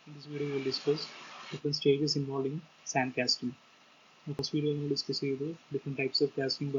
In this video, we will discuss different stages involving sand casting. In the first video, we will discuss the different types of casting.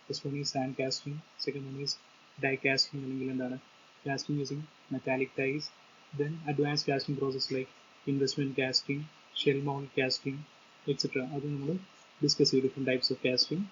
First one is sand casting. Second one is die casting, casting using metallic dies. Then advanced casting process like investment casting, shell mold casting, etc. Other we will discuss the different types of casting.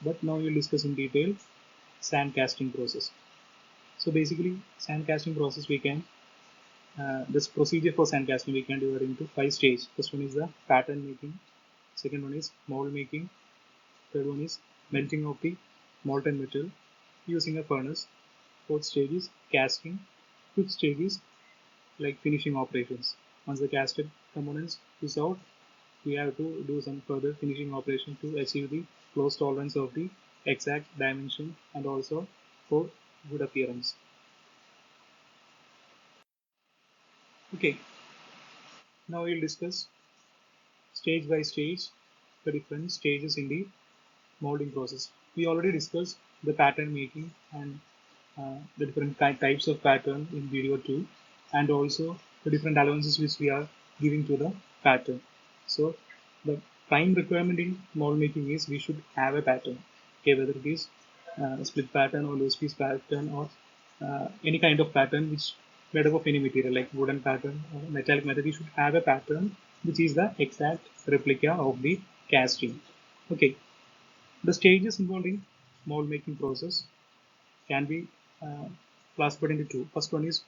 But now we will discuss in detail sand casting process. So basically, sand casting process we can this procedure for sand casting we can divide into 5 stages. First one is the pattern making, second one is mold making, third one is melting of the molten metal using a furnace, fourth stage is casting, fifth stage is like finishing operations. Once the casted components is out, we have to do some further finishing operation to achieve the close tolerance of the exact dimension and also for good appearance. Okay, now we'll discuss stage by stage the different stages in the molding process. We already discussed the pattern making and the different types of pattern in video 2 and also the different allowances which we are giving to the pattern. So the prime requirement in mold making is we should have a pattern, okay, whether it is a split pattern or loose piece pattern or any kind of pattern which made up of any material like wooden pattern or metallic metal. We should have a pattern which is the exact replica of the casting. Okay, the stages involved in mold making process can be classified into two. First one is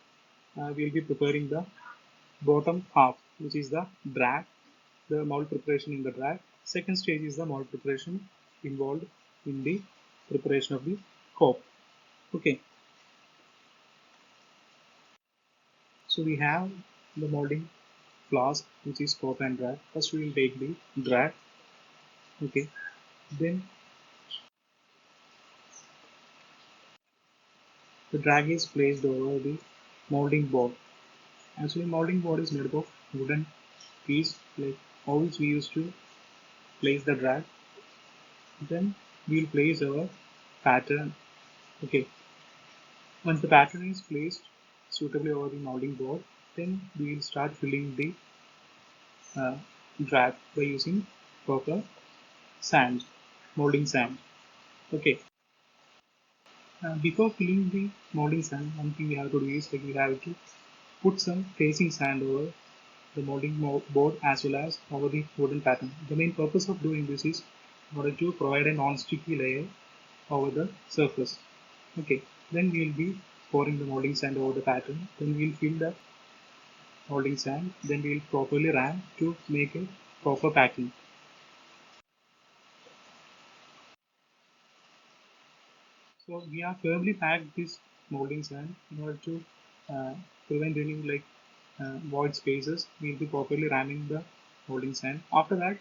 we'll be preparing the bottom half, which is the drag, the mold preparation in the drag. Second stage is the mold preparation involved in the preparation of the cope. Okay, so we have the molding flask, which is cope and drag. First, we will take the drag. Okay, then the drag is placed over the molding board. Actually, molding board is made up of wooden piece like holes we used to place the drag. Then we'll place our pattern. Okay, once the pattern is placed suitably over the molding board, then we'll start filling the uh, drag by using proper sand, molding sand. Okay, before filling the molding sand, one thing we have to do is like we have to put some facing sand over the molding board as well as over the wooden pattern. The main purpose of doing this is in order to provide a non-sticky layer over the surface. Okay, then we'll be pouring the molding sand over the pattern. Then we'll fill the molding sand. Then we'll properly ram to make a proper packing. So we have firmly packed this molding sand in order to uh, prevent any void spaces. We'll be properly ramming the molding sand. After that,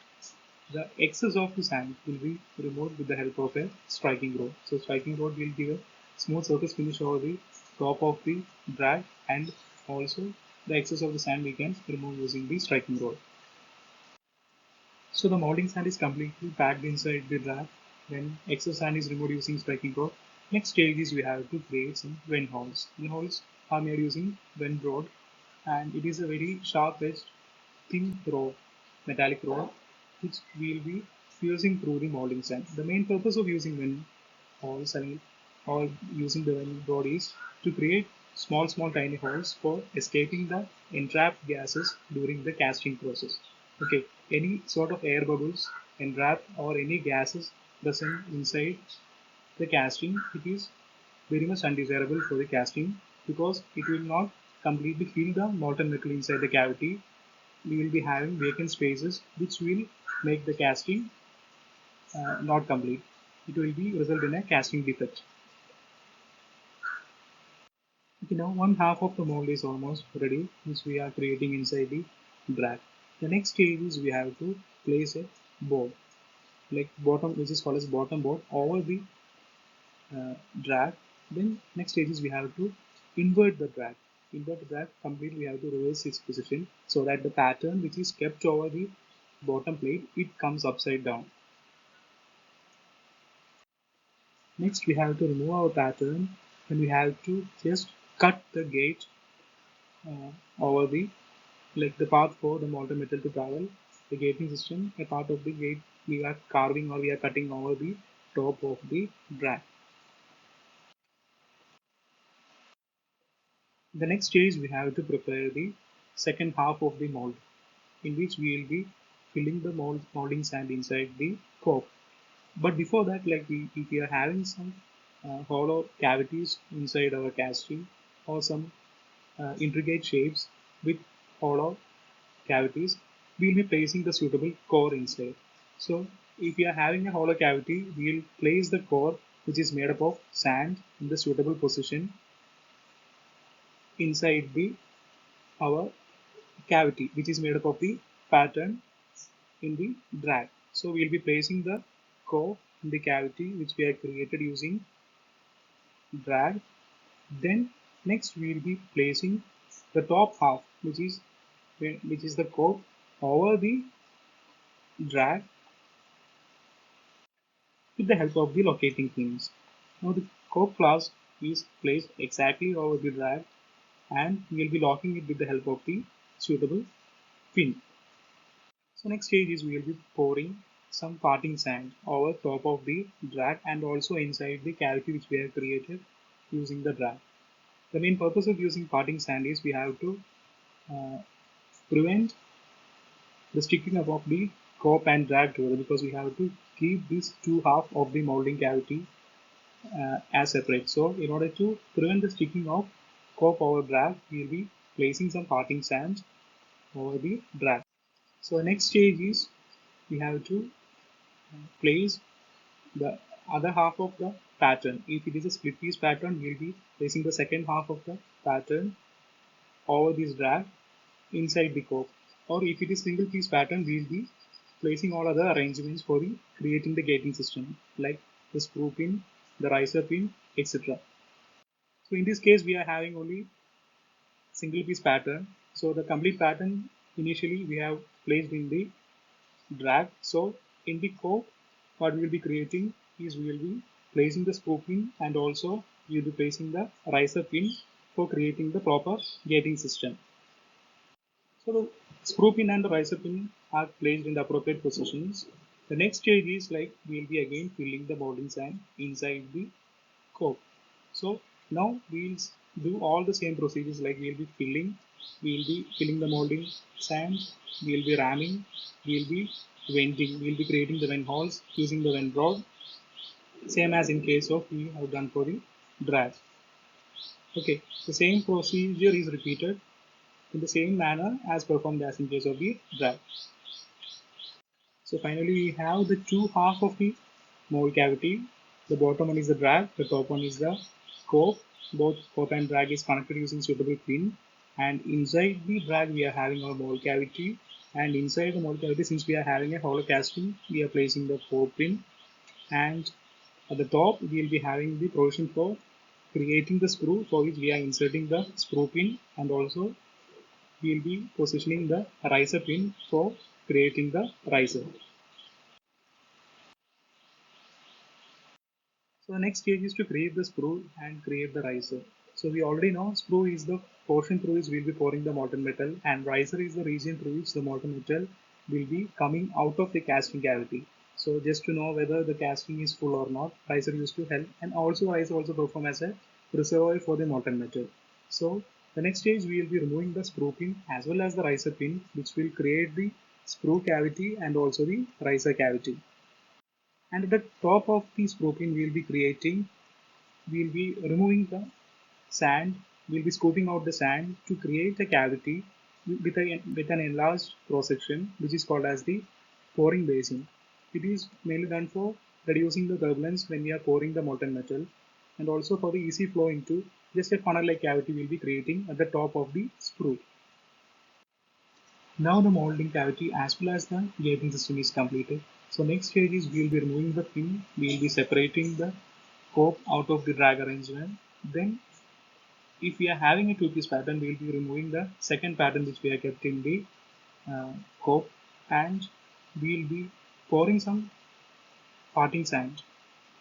the excess of the sand will be removed with the help of a striking rod. So striking rod will give a smooth surface finish over the top of the drag, and also the excess of the sand we can remove using the striking rod. So the molding sand is completely packed inside the drag. Then excess sand is removed using striking rod. Next stage is we have to create some vent holes. Vent holes are made using vent rod, and it is a very sharp edged thin rod, metallic rod, which we will be fusing through the molding sand. The main purpose of using vent holes or using the vent rod is to create small tiny holes for escaping the entrapped gases during the casting process. Okay, any sort of air bubbles entrapped or any gases present inside the casting, it is very much undesirable for the casting because it will not completely fill the molten metal inside the cavity. We will be having vacant spaces which will make the casting not complete. It will be result in a casting defect. Okay, now one half of the mold is almost ready, which we are creating inside the drag. The next stage is we have to place a board, like bottom, which is called as bottom board, over the drag. Then next stage is we have to invert the drag. Invert the drag completely. We have to reverse its position so that the pattern which is kept over the bottom plate it comes upside down. Next, we have to remove our pattern and we have to just cut the gate over the like the path for the molten metal to travel, the gating system, a part of the gate we are carving or we are cutting over the top of the drag. The next stage we have to prepare the second half of the mold, in which we will be filling the molding sand inside the cope. But before that, like if we are having some hollow cavities inside our casting or some intricate shapes with hollow cavities, we will be placing the suitable core inside. So if we are having a hollow cavity, we will place the core which is made up of sand in the suitable position inside the our cavity which is made up of the pattern in the drag. So we will be placing the core in the cavity which we have created using drag. Then next we will be placing the top half which is the core over the drag with the help of the locating pins. Now the core flask is placed exactly over the drag and we will be locking it with the help of the suitable pin. So next stage is we will be pouring some parting sand over top of the drag and also inside the cavity which we have created using the drag. The main purpose of using parting sand is we have to uh, prevent the sticking up of the cope and drag together, because we have to keep these two half of the molding cavity as separate. So in order to prevent the sticking of cope over drag, we will be placing some parting sand over the drag. So the next stage is we have to place the other half of the pattern. If it is a split piece pattern, we'll be placing the second half of the pattern over this drag inside the cope. Or if it is single piece pattern, we'll be placing all other arrangements for the creating the gating system, like the screw pin, the riser pin, etc. So in this case, we are having only single piece pattern. So the complete pattern initially we have placed in the drag. So in the cope, what we will be creating is we will be placing the screw pin and also we will be placing the riser pin for creating the proper gating system. So the screw pin and the riser pin are placed in the appropriate positions. The next stage is like we will be again filling the molding sand inside the cope. So now we'll do all the same procedures, like we'll be filling the molding sand, we'll be ramming, we'll be venting, we'll be creating the vent holes using the vent rod, same as in case of we have done for the drag. Okay, the same procedure is repeated in the same manner as performed as in case of the drag. So finally we have the two half of the mold cavity. The bottom one is the drag, the top one is the cope. Both cope and drag is connected using suitable pin. And inside the drag we are having our mold cavity. And inside the mold cavity, since we are having a hollow casting, we are placing the cope pin. And at the top we will be having the provision for creating the screw, for which we are inserting the screw pin, and also we will be positioning the riser pin for creating the riser. So the next stage is to create the screw and create the riser. So we already know screw is the portion through which we'll be pouring the molten metal, and riser is the region through which the molten metal will be coming out of the casting cavity. So just to know whether the casting is full or not, riser used to help, and also riser also perform as a reservoir for the molten metal. So the next stage we will be removing the screw pin as well as the riser pin, which will create the screw cavity and also the riser cavity. And at the top of the screw pin we'll be removing the sand, we'll be scooping out the sand to create a cavity with an enlarged cross section, which is called as the pouring basin. It is mainly done for reducing the turbulence when we are pouring the molten metal, and also for the easy flow into just a funnel like cavity we'll be creating at the top of the screw. Now the molding cavity as well as the gating system is completed. So next stage is we will be removing the pin, we will be separating the cope out of the drag arrangement. Then if we are having a two-piece pattern, we will be removing the second pattern which we have kept in the cope, and we will be pouring some parting sand.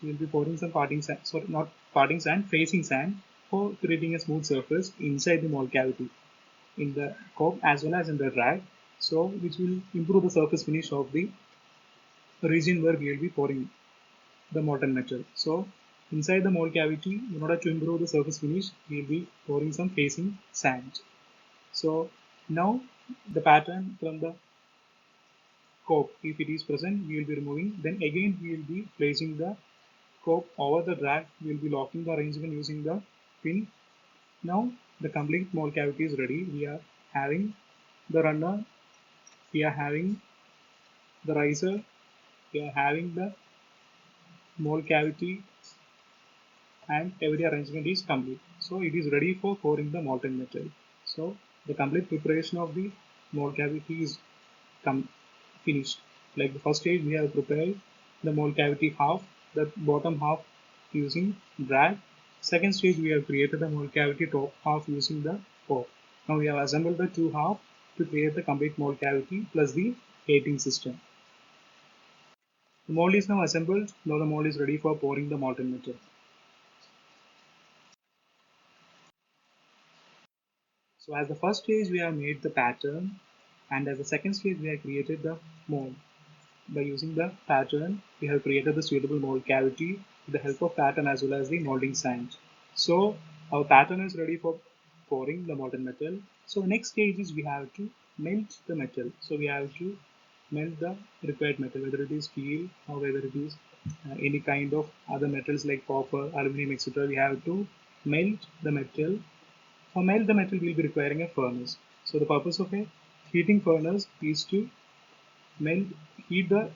We will be pouring some parting sand, sorry, not parting sand, facing sand, for creating a smooth surface inside the mold cavity. in the curve as well as in the drag, so which will improve the surface finish of the region where we will be pouring the molten metal. So inside the mold cavity, in order to improve the surface finish, we will be pouring some facing sand. So now the pattern from the cope, if it is present, we will be removing. Then again we will be placing the cope over the drag. We will be locking the arrangement using the pin. Now the complete mold cavity is ready. We are having the runner, we are having the riser, we are having the mold cavity, and every arrangement is complete. So it is ready for pouring the molten metal. So the complete preparation of the mold cavity is finished. Like the first stage, we have prepared the mold cavity half, the bottom half using drag. Second stage, we have created the mold cavity top half using the fork. Now we have assembled the two halves to create the complete mold cavity plus the gating system. The mold is now assembled. Now the mold is ready for pouring the molten metal. So as the first stage we have made the pattern, and as the second stage we have created the mold. By using the pattern we have created the suitable mold cavity with the help of pattern as well as the molding sand. So our pattern is ready for pouring the molten metal. So the next stage is we have to melt the metal. So we have to melt the required metal, whether it is steel or whether it is any kind of other metals like copper, aluminum, etc. We have to melt the metal. For melt the metal, we will be requiring a furnace. So the purpose of a heating furnace is to melt, heat the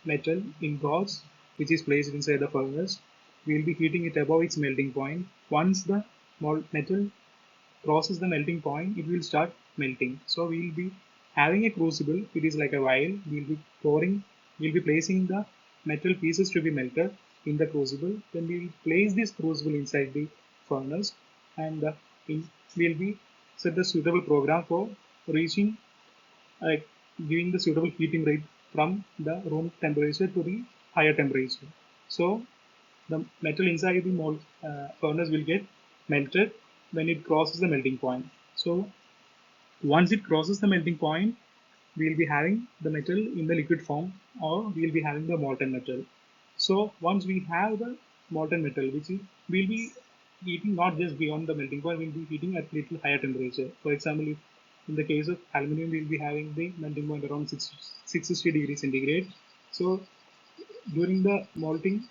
metal in rods which is placed inside the furnace. We will be heating it above its melting point. Once the metal crosses the melting point, it will start melting. So we will be having a crucible. It is like a vial. We will be pouring. We will be placing the metal pieces to be melted in the crucible. Then we will place this crucible inside the furnace, and we will be set the suitable program for reaching, like giving the suitable heating rate from the room temperature to the higher temperature. So the metal inside the mold furnace will get melted when it crosses the melting point. So once it crosses the melting point, we will be having the metal in the liquid form, or we will be having the molten metal. So once we have the molten metal, which is we'll be heating not just beyond the melting point, we'll be heating at little higher temperature. For example, if in the case of aluminum, we'll be having the melting point around 660 degrees centigrade. So during the molting,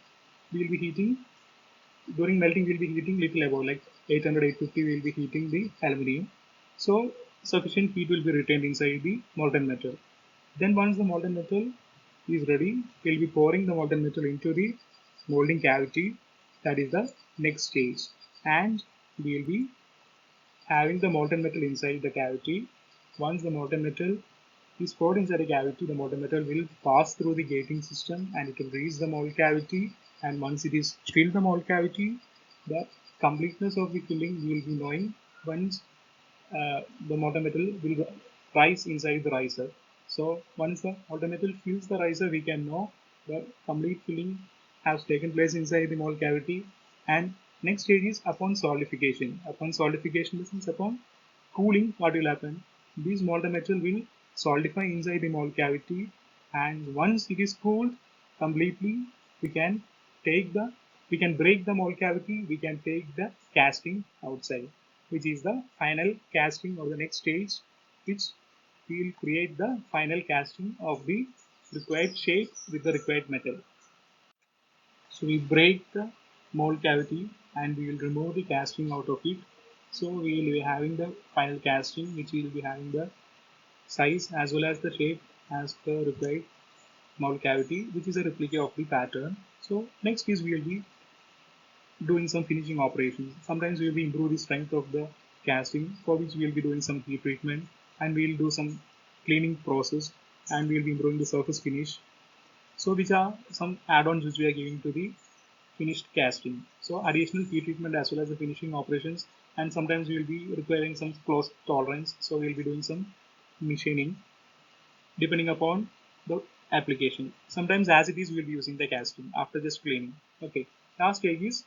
we'll be heating. During melting, we'll be heating little above like 800, 850. We'll be heating the aluminum. So sufficient heat will be retained inside the molten metal. Then once the molten metal is ready, we'll be pouring the molten metal into the molding cavity. That is the next stage. And we'll be having the molten metal inside the cavity. Once the molten metal is poured inside the cavity, the molten metal will pass through the gating system and it will reach the mold cavity. And once it is filled the mold cavity, the completeness of the filling we will be knowing once the molten metal will rise inside the riser. So once the molten metal fills the riser, we can know the complete filling has taken place inside the mold cavity. And next stage is upon solidification. Upon solidification, this means upon cooling, what will happen? This molten metal will solidify inside the mold cavity, and once it is cooled completely, we can take the we can break the mold cavity, we can take the casting outside, which is the final casting or the next stage, which will create the final casting of the required shape with the required metal. So we break the mold cavity and we will remove the casting out of it. So we will be having the final casting, which will be having the size as well as the shape as per required mold cavity, which is a replica of the pattern. So next is we will be doing some finishing operations. Sometimes we will be improve the strength of the casting, for which we will be doing some heat treatment, and we will do some cleaning process, and we will be improving the surface finish. So these are some add-ons which we are giving to the finished casting. So additional heat treatment as well as the finishing operations, and sometimes we will be requiring some close tolerance. So we will be doing some machining depending upon the application. Sometimes as it is we will be using the casting after just cleaning. Okay. Last stage is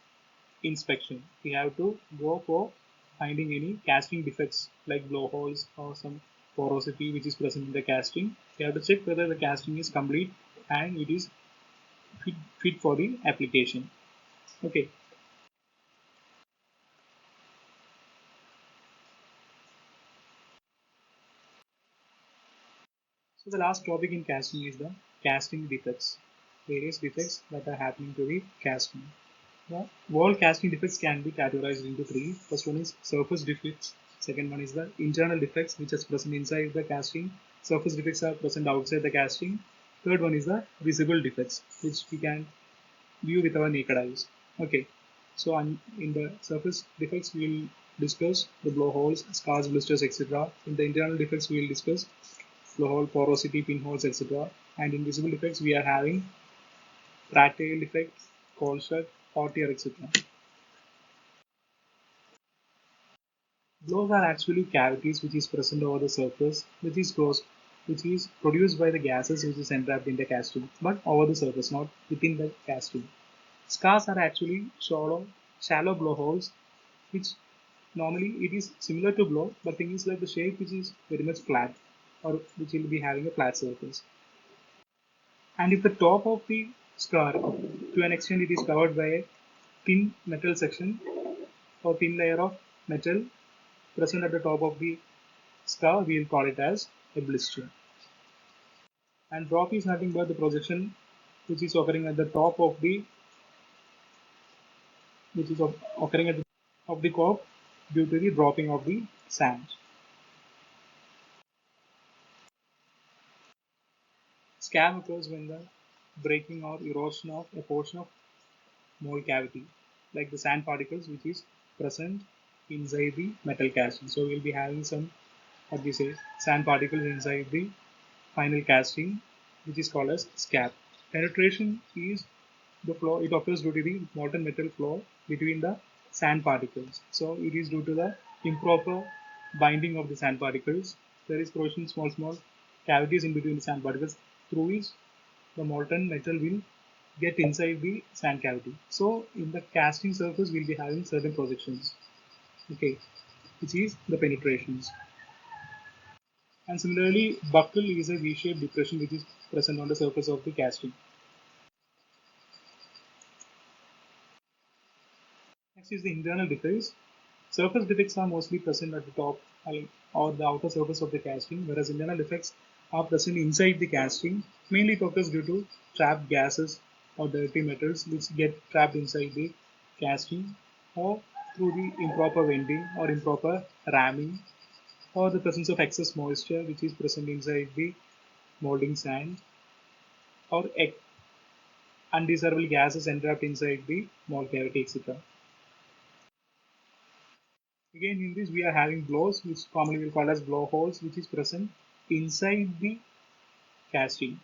inspection. We have to go for finding any casting defects like blowholes or some porosity which is present in the casting. We have to check whether the casting is complete and it is fit for the application. Okay. So the last topic in casting is the casting defects. Various defects that are happening to the casting. The wall casting defects can be categorized into three. First one is surface defects. Second one is the internal defects which is present inside the casting. Surface defects are present outside the casting. Third one is the visible defects which we can view with our naked eyes. Okay. So in the surface defects we will discuss the blowholes, scars, blisters, etc. In the internal defects we will discuss blowhole, porosity, pinholes, etc. And in visible defects we are having rat-tail defects, cold shut, hot ear, etc. Blows are actually cavities which is present over the surface, which is produced by the gases which is entrapped in the casting, but over the surface, not within the casting. Scars are actually shallow blowholes, which normally it is similar to blow, but thing is like the shape which is very much flat, or which will be having a flat surface. And if the top of the scar, to an extent, it is covered by a thin metal section or thin layer of metal present at the top of the scar, we will call it as a blister. And drop is nothing but the projection which is occurring at the top of the which is occurring at the of the cork due to the dropping of the sand. Scab occurs when the breaking or erosion of a portion of mold cavity, like the sand particles which is present inside the metal casting. So we'll be having some, what we say, sand particles inside the final casting, which is called as scab. Penetration is the flow, it occurs due to the molten metal flow between the sand particles. So it is due to the improper binding of the sand particles. There is corrosion, small cavities in between the sand particles through which the molten metal will get inside the sand cavity. So in the casting surface, we'll be having certain projections, okay, which is the penetrations. And similarly, buckle is a V-shaped depression which is present on the surface of the casting. Next is the internal defects. Surface defects are mostly present at the top or the outer surface of the casting, whereas internal defects are present inside the casting. Mainly it occurs due to trapped gases or dirty metals which get trapped inside the casting, or through the improper venting or improper ramming, or the presence of excess moisture which is present inside the molding sand, or undesirable gases entrapped inside the mold cavity, etc. Again, in this we are having blows, which commonly we call as blowholes, which is present inside the casting.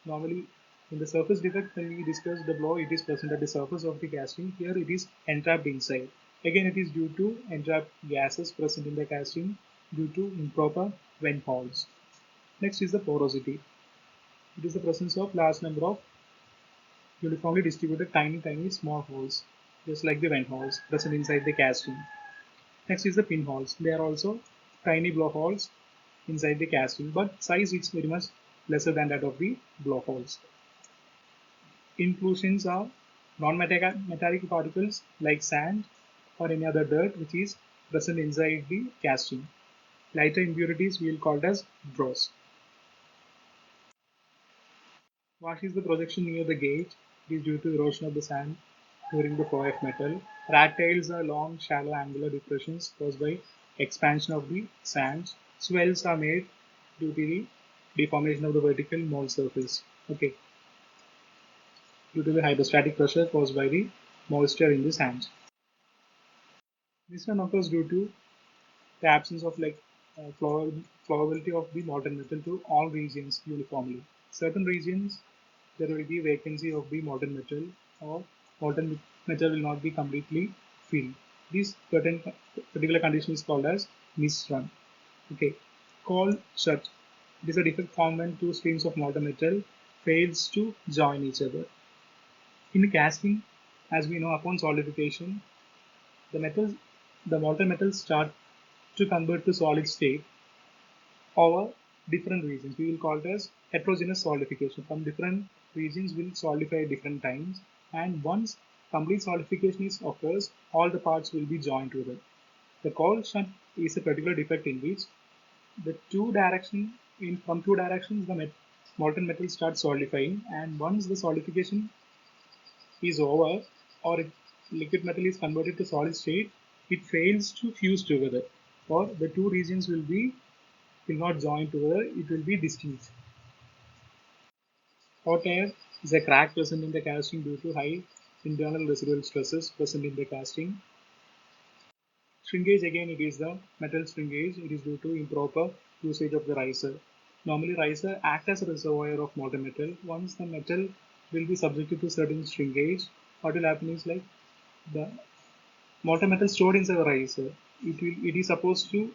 Normally, in the surface defect, when we discuss the blow, it is present at the surface of the casting. Here, it is entrapped inside. Again, it is due to entrapped gases present in the casting due to improper vent holes. Next is the porosity. It is the presence of large number of uniformly distributed tiny small holes, just like the vent holes present inside the casting. Next is the pinholes. They are also tiny blowholes inside the casting, but size is very much lesser than that of the blowholes. Inclusions are non-metallic particles like sand or any other dirt which is present inside the casting. Lighter impurities we will call it as dross. Wash is the projection near the gauge. It is due to erosion of the sand during the flow of metal. Rat tails are long, shallow, angular depressions caused by expansion of the sands. Swells are made due to the deformation of the vertical mold surface. Okay, due to the hydrostatic pressure caused by the moisture in the sand. This one occurs due to the absence of flowability of the molten metal to all regions uniformly. Certain regions there will be vacancy of the molten metal, or molten metal will not be completely filled. This particular condition is called as misrun. Okay, cold shut. It is a defect formed when two streams of molten metal fails to join each other. In casting, as we know, upon solidification, the metal the molten metals start to convert to solid state over different regions. We will call it as heterogeneous solidification. From different regions will solidify at different times, and once complete solidification is occurs, all the parts will be joined together. The cold shunt is a particular defect in which the from two directions the molten metal starts solidifying, and once the solidification is over or if liquid metal is converted to solid state, it fails to fuse together, or the two regions will not join together, it will be distinct. Hot air is a crack present in the casting due to high internal residual stresses present in the casting. Shrinkage, again, it is the metal shrinkage. It is due to improper usage of the riser. Normally, riser act as a reservoir of molten metal. Once the metal will be subjected to certain shrinkage, what will happen is like the molten metal stored inside the riser. It is supposed to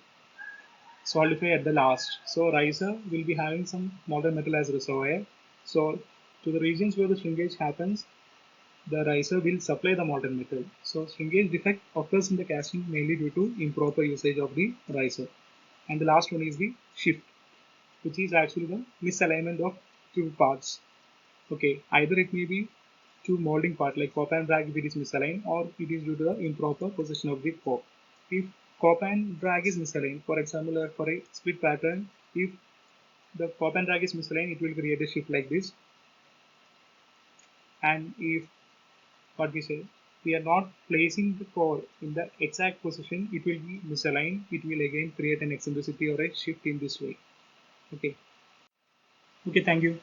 solidify at the last. So riser will be having some molten metal as reservoir. So to the regions where the shrinkage happens, the riser will supply the molten metal. So shrinkage defect occurs in the casting mainly due to improper usage of the riser. And the last one is the shift, which is actually the misalignment of two parts. Okay, either it may be two molding part like cop and drag if it is misaligned, or it is due to the improper position of the cop. If cop and drag is misaligned, for example, for a split pattern, if the cop and drag is misaligned, it will create a shift like this. And if what we say, we are not placing the core in the exact position, it will be misaligned. It will again create an eccentricity or a shift in this way. Okay. Okay, thank you.